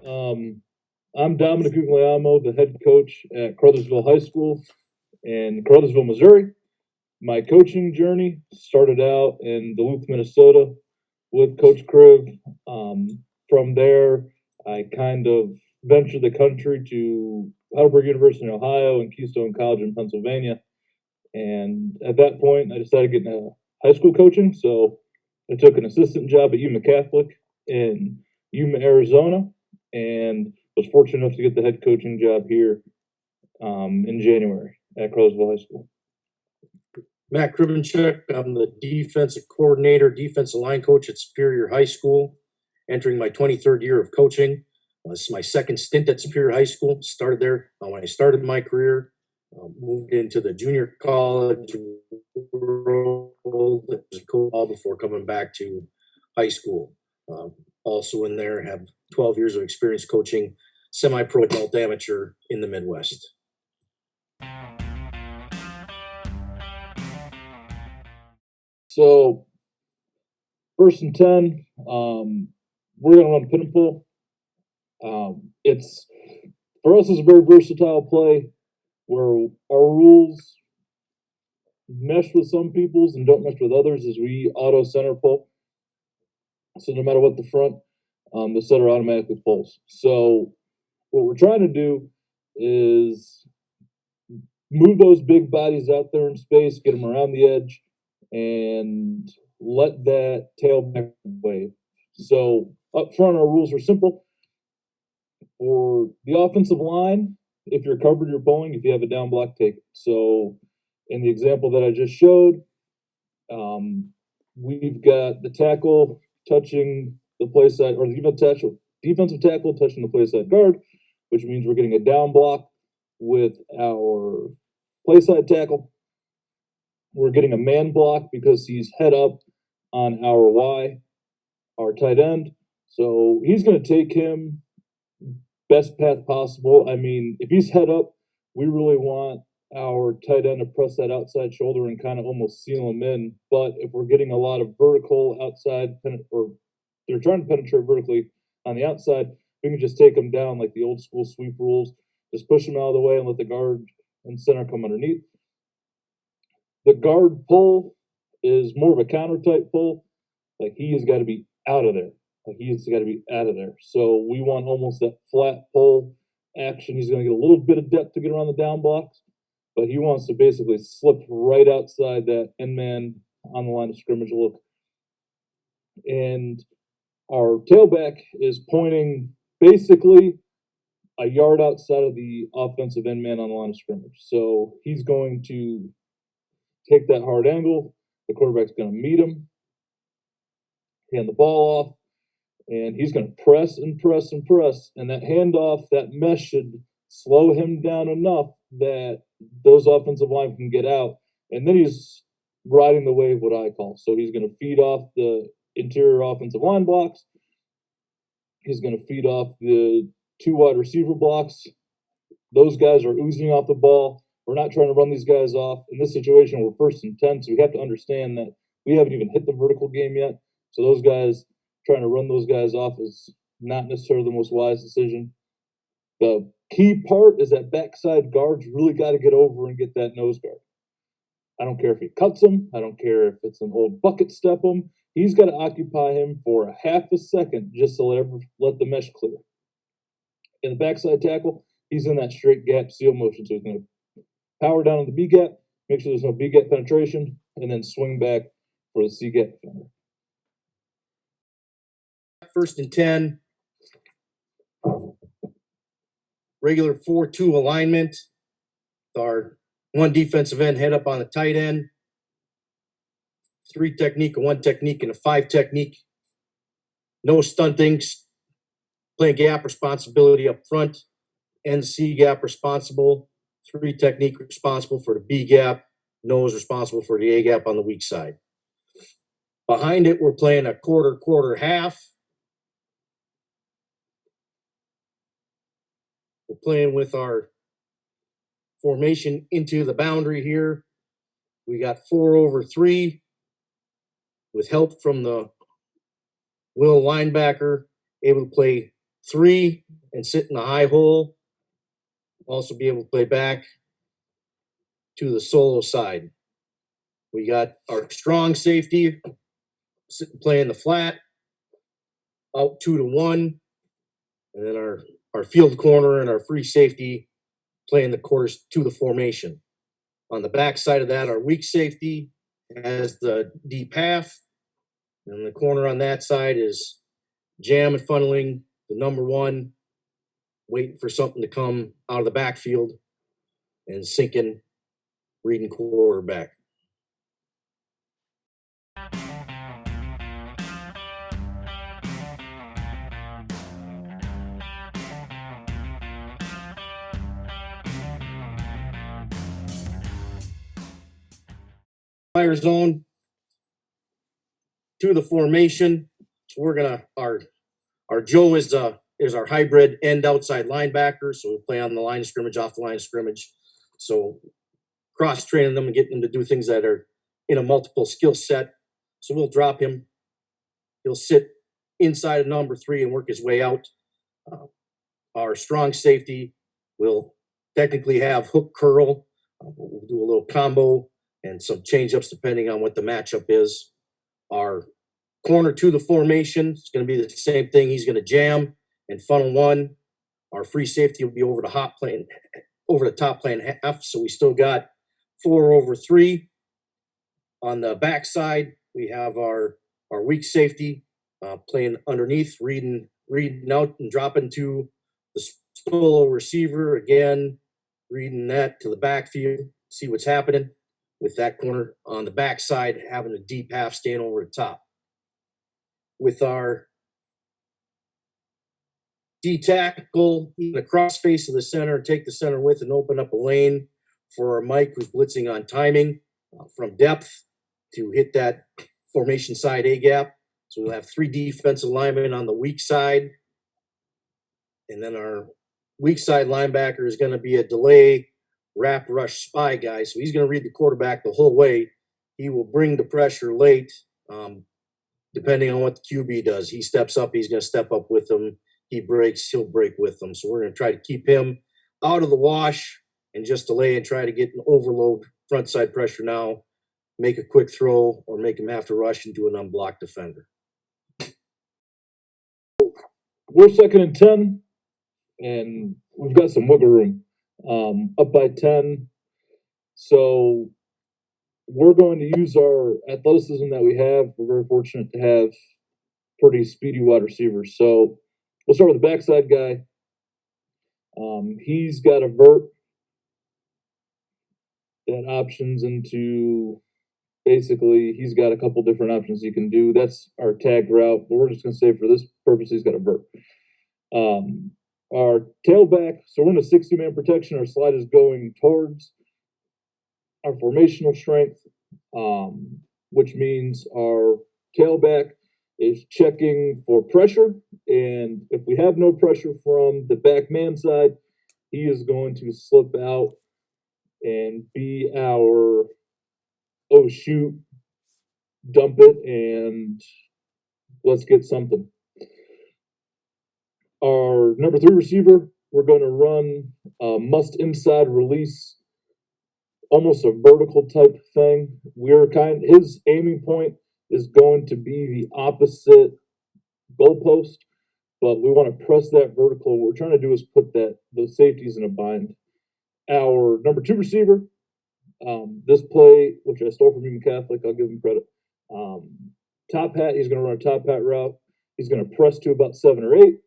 I'm Dom Guglielmo, the head coach at Caruthersville High School in Caruthersville, Missouri. My coaching journey started out in Duluth, Minnesota with Coach Kriv. From there, I kind of ventured the country to Heidelberg University in Ohio and Keystone College in Pennsylvania. And at that point, I decided to get into high school coaching. So I took an assistant job at Yuma Catholic in Yuma, Arizona, and was fortunate enough to get the head coaching job here in January at Caruthersville High School. Matt Krivinchuk, I'm the defensive coordinator, defensive line coach at Superior High School, entering my 23rd year of coaching. This is my second stint at Superior High School. Started there when I started my career, moved into the junior college role as a coach before coming back to high school. Also in there, have 12 years of experience coaching semi-pro adult amateur in the Midwest. So, 1st and 10, we're going to run pin and pull. It's for us, it's a very versatile play where our rules mesh with some people's and don't mesh with others as we auto center pull. So no matter what the front, the center automatically pulls. So what we're trying to do is move those big bodies out there in space, get them around the edge, and let that tailback wave. So up front, our rules are simple. For the offensive line, if you're covered, you're pulling. If you have a down block, take it. So in the example that I just showed, we've got the tackle touching the play side, or the defensive tackle touching the play side guard, which means we're getting a down block with our play side tackle. We're getting a man block because he's head up on our Y, our tight end. So he's going to take him best path possible. I mean, if he's head up, we really want our tight end to press that outside shoulder and kind of almost seal him in. But if we're getting a lot of vertical outside, or they're trying to penetrate vertically on the outside, we can just take them down like the old school sweep rules. Just push them out of the way and let the guard and center come underneath. The guard pull is more of a counter type pull. Like he has got to be out of there. So we want almost that flat pull action. He's going to get a little bit of depth to get around the down blocks, but he wants to basically slip right outside that end man on the line of scrimmage look. And our tailback is pointing basically a yard outside of the offensive end man on the line of scrimmage. So he's going to take that hard angle. The quarterback's going to meet him, hand the ball off, and he's going to press and press and press. And that handoff, that mesh should slow him down enough that those offensive line can get out. And then he's riding the wave, what I call. So he's going to feed off the interior offensive line blocks. He's going to feed off the 2 wide receiver blocks. Those guys are oozing off the ball. We're not trying to run these guys off. In this situation, we're 1st and 10, so we have to understand that we haven't even hit the vertical game yet. So those guys, trying to run those guys off is not necessarily the most wise decision. The key part is that backside guard's really got to get over and get that nose guard. I don't care if he cuts him. I don't care if it's an old bucket step him. He's got to occupy him for a half a second just to let the mesh clear. In the backside tackle, he's in that straight gap seal motion. So he's going to power down on the B gap, make sure there's no B gap penetration, and then swing back for the C gap defender. 1st and 10, regular 4-2 alignment. Our 1 defensive end head up on the tight end, 3 technique, a 1 technique, and a 5 technique. No stunting, playing gap responsibility up front, and C gap responsible, 3 technique responsible for the B gap, nose responsible for the A gap on the weak side. Behind it, we're playing a quarter, half. We're playing with our formation into the boundary here. We got 4-over-3 with help from the will linebacker, able to play 3 and sit in the high hole. Also be able to play back to the solo side. We got our strong safety playing the flat, out 2 to 1, and then our field corner and our free safety playing the quarters to the formation. On the back side of that, our weak safety has the deep half, and the corner on that side is jam and funneling the number 1, waiting for something to come out of the backfield, and sinking, reading quarterback. Fire zone to the formation. So we're gonna our Joe is our hybrid end outside linebacker. So we play on the line of scrimmage, off the line of scrimmage. So cross training them and getting them to do things that are in a multiple skill set. So we'll drop him. He'll sit inside of number 3 and work his way out. Our strong safety will technically have hook curl. We'll do a little combo and some change ups depending on what the matchup is. Our corner to the formation is going to be the same thing. He's going to jam and funnel 1. Our free safety will be over the top playing half. So we still got 4 over 3. On the back side, we have our weak safety playing underneath, reading out and dropping to the solo receiver. Again, reading that to the backfield, see what's happening with that corner on the backside, having a deep half staying over the top. With our D-tackle, even a cross face of the center, take the center with and open up a lane for our Mike who's blitzing on timing from depth to hit that formation side A gap. So we'll have 3 defensive linemen on the weak side. And then our weak side linebacker is going to be a delay wrap rush spy guy. So he's going to read the quarterback the whole way. He will bring the pressure late, depending on what the QB does. He steps up, he's going to step up with them. He breaks, he'll break with them. So we're going to try to keep him out of the wash and just delay and try to get an overload front side pressure now, make a quick throw, or make him have to rush into an unblocked defender. We're 2nd and 10, and we've got some wiggle room. Up by 10. So we're going to use our athleticism that we have. We're very fortunate to have pretty speedy wide receivers. So we'll start with the backside guy. He's got a vert that options into, basically, he's got a couple different options he can do. That's our tagged route, but we're just going to say for this purpose, he's got a vert. Our tailback, so we're in a 60-man protection. Our slide is going towards our formational strength, which means our tailback is checking for pressure. And if we have no pressure from the back man side, he is going to slip out and be our, oh shoot, dump it, and let's get something. Our number 3 receiver, we're going to run a must inside release, almost a vertical type thing. His aiming point is going to be the opposite goalpost, but we want to press that vertical. What we're trying to do is put those safeties in a bind. Our number 2 receiver, this play, which I stole from Union Catholic, I'll give him credit. Top hat, he's going to run a top hat route. He's going to press to about 7 or 8.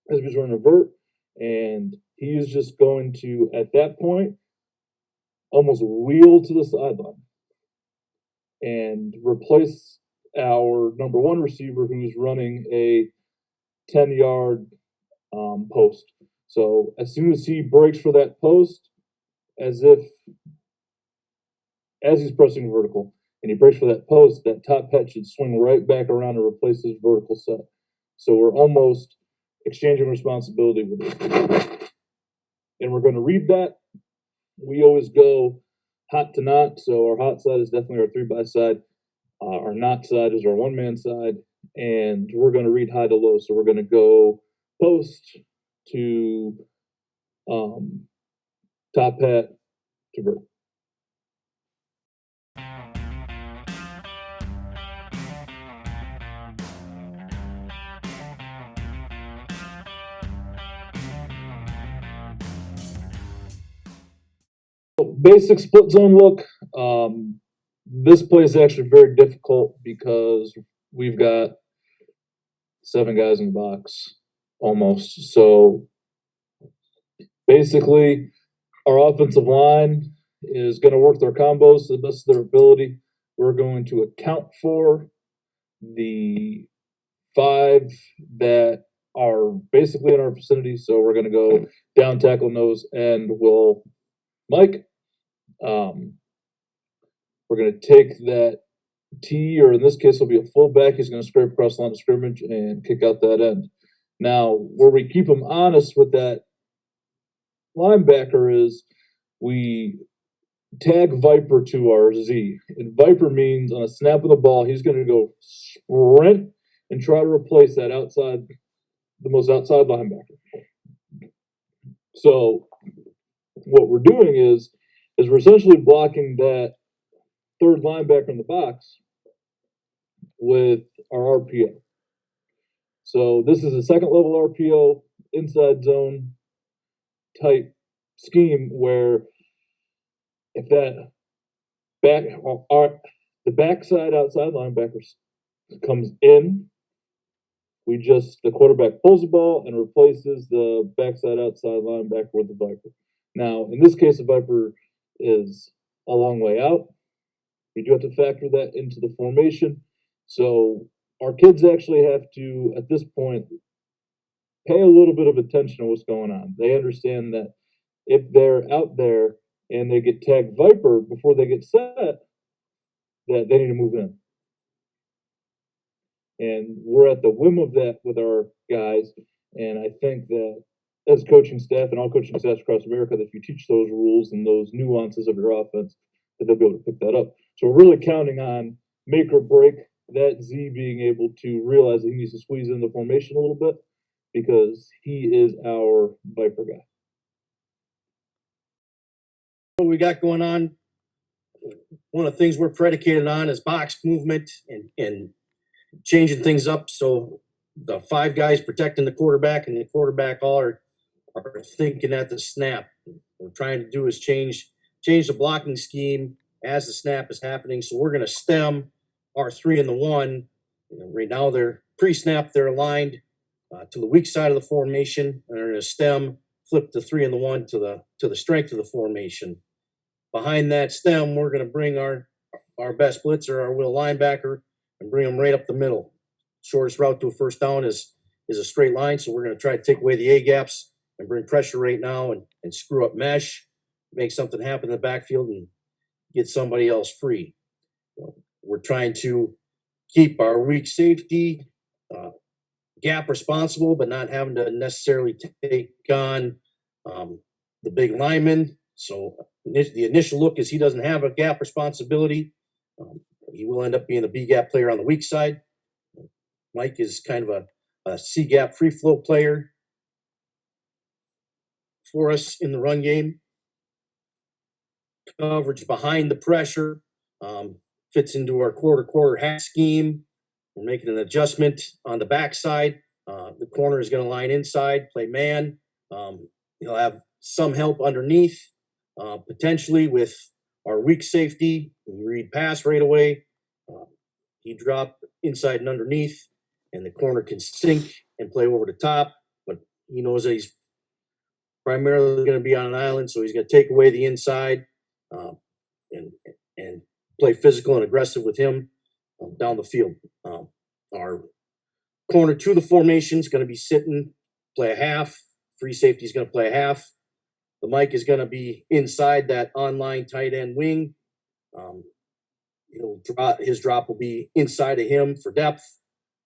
As he's running a vert, and he is just going to, at that point, almost wheel to the sideline and replace our number 1 receiver who's running a 10-yard post. So as soon as he breaks for that post, as he's pressing vertical, and he breaks for that post, that top hat should swing right back around and replace his vertical set. So we're almost exchanging responsibility with it. And we're going to read that. We always go hot to not. So our hot side is definitely our 3-by side. Our not side is our 1-man side. And we're going to read high to low. So we're going to go post to top hat to vert. Basic split zone look. This play is actually very difficult because we've got 7 guys in the box almost. So basically, our offensive line is going to work their combos to the best of their ability. We're going to account for the 5 that are basically in our vicinity. So we're going to go down, tackle, nose, and will Mike. We're going to take that T, or in this case, will be a fullback. He's going to scrape across the line of scrimmage and kick out that end. Now, where we keep him honest with that linebacker is we tag Viper to our Z. And Viper means on a snap of the ball, he's going to go sprint and try to replace that outside, the most outside linebacker. So what we're doing is we're essentially blocking that third linebacker in the box with our RPO. So this is a second level RPO inside zone type scheme where if that the backside outside linebacker comes in, the quarterback pulls the ball and replaces the backside outside linebacker with the Viper. Now, in this case, the Viper is a long way out. We do have to factor that into the formation. So our kids actually have to, at this point, pay a little bit of attention to what's going on. They understand that if they're out there and they get tagged Viper before they get set, that they need to move in. And we're at the whim of that with our guys. And I think that as coaching staff and all coaching staffs across America, that if you teach those rules and those nuances of your offense, that they'll be able to pick that up. So we're really counting on make or break that Z being able to realize that he needs to squeeze in the formation a little bit because he is our Viper guy. What we got going on, one of the things we're predicated on is box movement and changing things up. So the 5 guys protecting the quarterback and the quarterback all are thinking at the snap. What we're trying to do is change the blocking scheme as the snap is happening. So we're going to stem our 3 and the 1. Right now they're pre-snap, they're aligned to the weak side of the formation, and they're going to stem, flip the 3 and the 1 to the strength of the formation. Behind that stem, we're going to bring our best blitzer, our will linebacker, and bring him right up the middle. Shortest route to a first down is a straight line, so we're going to try to take away the A gaps and bring pressure right now and screw up mesh, make something happen in the backfield, and get somebody else free. We're trying to keep our weak safety gap responsible, but not having to necessarily take on the big lineman. So the initial look is he doesn't have a gap responsibility. He will end up being the B gap player on the weak side. Mike is kind of a C gap free flow player for us in the run game. Coverage behind the pressure fits into our quarter hat scheme. We're making an adjustment on the backside. The corner is going to line inside, play man. He'll have some help underneath, potentially with our weak safety. We read pass right away. He drop inside and underneath, and the corner can sink and play over the top. But he knows that he's primarily going to be on an island, so he's going to take away the inside and play physical and aggressive with him down the field. Our corner to the formation is going to be sitting, play a half. Free safety is going to play a half. The Mike is going to be inside that online tight end wing. His drop will be inside of him for depth.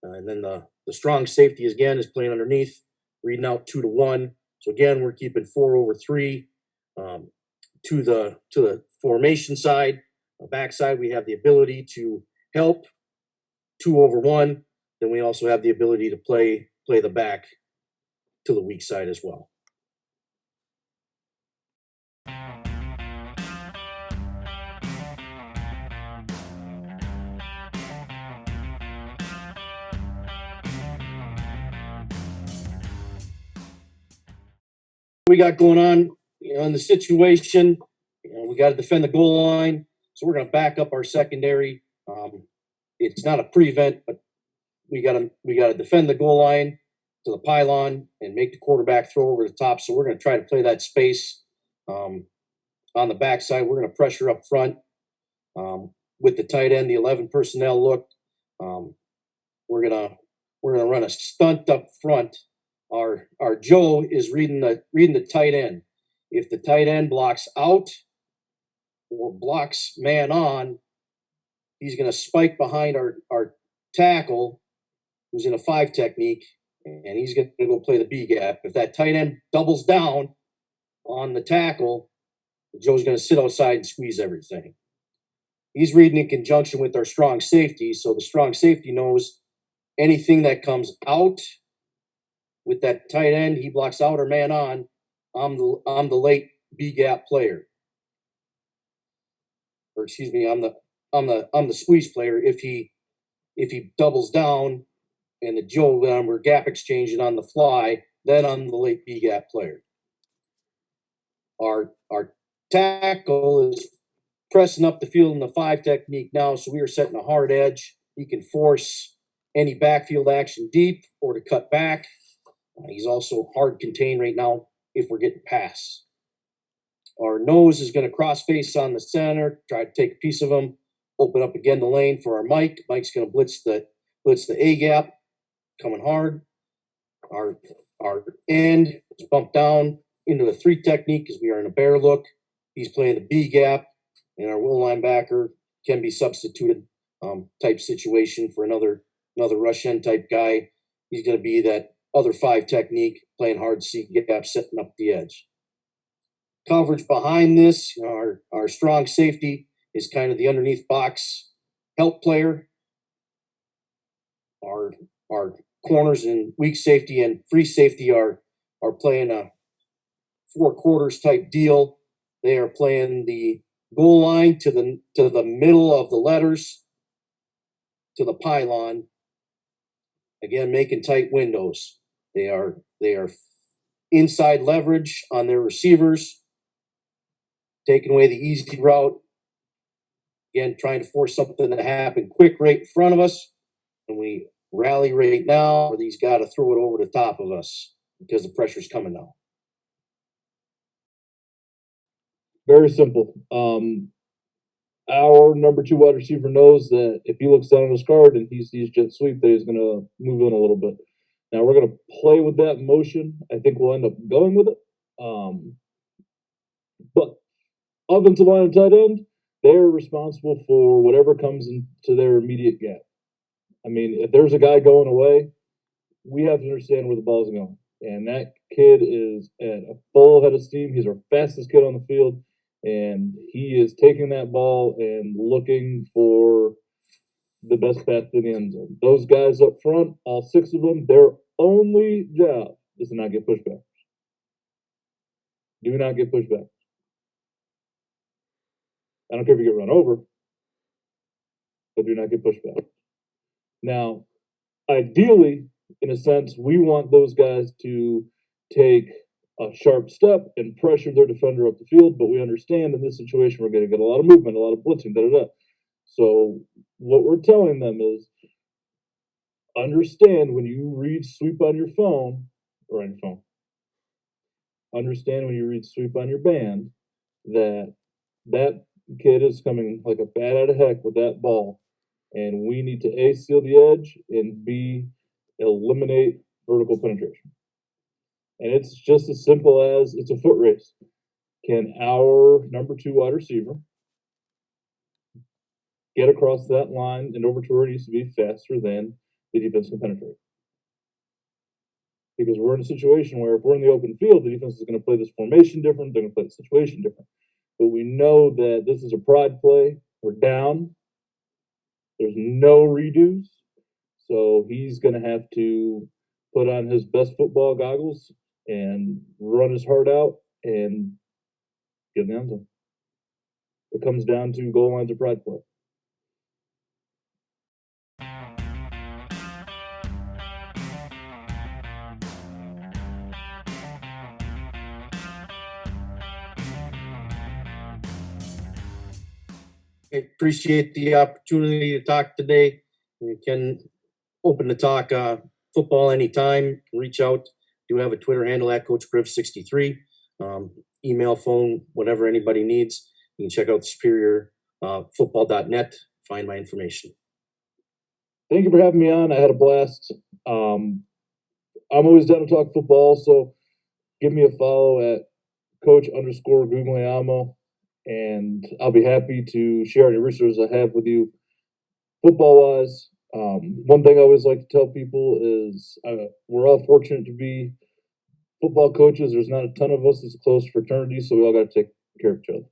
And then the strong safety again is playing underneath, reading out 2 to 1. So again, we're keeping 4 over 3 to the formation side. Backside, we have the ability to help 2 over 1. Then we also have the ability to play the back to the weak side as well. We got going on, in the situation, we got to defend the goal line. So we're going to back up our secondary. It's not a prevent, but we got to defend the goal line to the pylon and make the quarterback throw over the top. So we're going to try to play that space on the backside. We're going to pressure up front with the tight end, the 11 personnel look. We're gonna run a stunt up front. Our Joe is reading the tight end. If the tight end blocks out or blocks man on, he's going to spike behind our tackle, who's in a 5 technique, and he's going to go play the B gap. If that tight end doubles down on the tackle, Joe's going to sit outside and squeeze everything. He's reading in conjunction with our strong safety, so the strong safety knows anything that comes out with that tight end, he blocks out or man on, I'm the late B gap player. Or excuse me, I'm the squeeze player. If he doubles down and the Joe, we're gap exchanging on the fly, then I'm the late B gap player. Our tackle is pressing up the field in the 5 technique now, so we are setting a hard edge. He can force any backfield action deep or to cut back. He's also hard contained right now if we're getting pass. Our nose is going to cross face on the center, try to take a piece of him, open up again the lane for our Mike. Mike's going to blitz the A gap, coming hard. Our end is bumped down into the 3 technique because we are in a bear look. He's playing the B gap, and our will linebacker can be substituted type situation for another rush end type guy. He's going to be that other 5 technique, playing hard C gap, setting up the edge. Coverage behind this, our strong safety is kind of the underneath box help player. Our corners and weak safety and free safety are playing a 4 quarters type deal. They are playing the goal line to the middle of the letters to the pylon. Again, making tight windows. They are inside leverage on their receivers, taking away the easy route. Again, trying to force something to happen quick right in front of us. And we rally right now, or these got to throw it over the top of us because the pressure's coming now. Very simple. Our number 2 wide receiver knows that if he looks down on his card and he sees jet sweep, that he's going to move in a little bit. Now we're going to play with that motion. I think we'll end up going with it. But offensive line and tight end, they're responsible for whatever comes into their immediate gap. I mean, if there's a guy going away, we have to understand where the ball's going. And that kid is at a full head of steam. He's our fastest kid on the field. And he is taking that ball and looking for the best path to the end zone. Those guys up front, all 6 of them, their only job is to not get pushed back. Do not get pushed back. I don't care if you get run over, but do not get pushed back. Now, ideally, in a sense, we want those guys to take a sharp step and pressure their defender up the field, but we understand in this situation we're going to get a lot of movement, a lot of blitzing, da-da-da. So what we're telling them is understand when you read sweep on your phone, or on your phone, understand when you read sweep on your band that that kid is coming like a bat out of heck with that ball, and we need to A, seal the edge, and B, eliminate vertical penetration. And it's just as simple as it's a foot race. Can our number 2 wide receiver get across that line and over to where it needs to be faster than the defense can penetrate? Because we're in a situation where if we're in the open field, the defense is going to play this formation different, they're going to play the situation different. But we know that this is a pride play. We're down. There's no redos. So he's going to have to put on his best football goggles and run his heart out and get in the end zone. It comes down to goal lines of pride play. I appreciate the opportunity to talk today. You can open to talk football anytime. Reach out. Do have a Twitter handle at Coach Kriv63. Email, phone, whatever anybody needs. You can check out superiorfootball.net. Find my information. Thank you for having me on. I had a blast. I'm always down to talk football, so give me a follow at Coach_Guglielmo, and I'll be happy to share any resources I have with you football-wise. One thing I always like to tell people is we're all fortunate to be football coaches. There's not a ton of us. It's a close fraternity, so we all got to take care of each other.